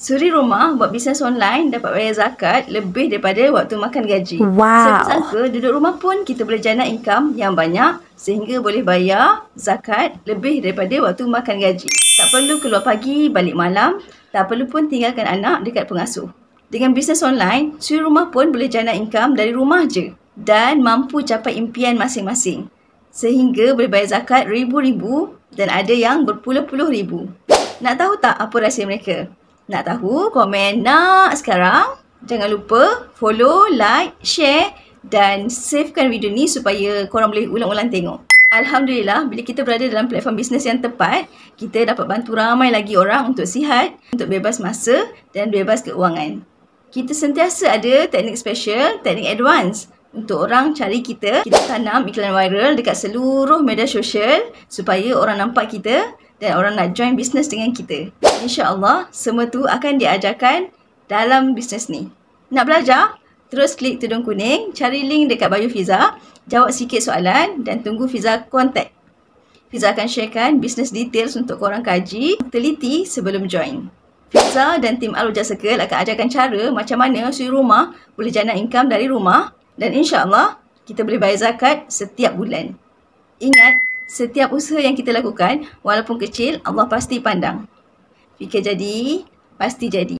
Suri rumah buat bisnes online dapat bayar zakat lebih daripada waktu makan gaji. Wow. Siapa sangka duduk rumah pun kita boleh jana income yang banyak sehingga boleh bayar zakat lebih daripada waktu makan gaji. Tak perlu keluar pagi, balik malam. Tak perlu pun tinggalkan anak dekat pengasuh. Dengan bisnes online, suri rumah pun boleh jana income dari rumah je dan mampu capai impian masing-masing. Sehingga boleh bayar zakat ribu-ribu dan ada yang berpuluh-puluh ribu. Nak tahu tak apa rahsia mereka? Nak tahu? Komen nak sekarang. Jangan lupa follow, like, share dan savekan video ni supaya korang boleh ulang-ulang tengok. Alhamdulillah, bila kita berada dalam platform bisnes yang tepat, kita dapat bantu ramai lagi orang untuk sihat, untuk bebas masa dan bebas keuangan. Kita sentiasa ada teknik special, teknik advance untuk orang cari kita. Kita tanam iklan viral dekat seluruh media sosial supaya orang nampak kita dan orang nak join bisnes dengan kita. InsyaAllah, semua tu akan diajarkan dalam bisnes ni. Nak belajar? Terus klik tudung kuning, cari link dekat bio Fiza, jawab sikit soalan dan tunggu Fiza contact. Fiza akan sharekan bisnes details untuk korang kaji, teliti sebelum join. Fiza dan tim Al-Wujud Circle akan ajarkan cara macam mana suri rumah boleh jana income dari rumah dan insyaAllah kita boleh bayar zakat setiap bulan. Ingat, setiap usaha yang kita lakukan, walaupun kecil, Allah pasti pandang. Fikir jadi, pasti jadi.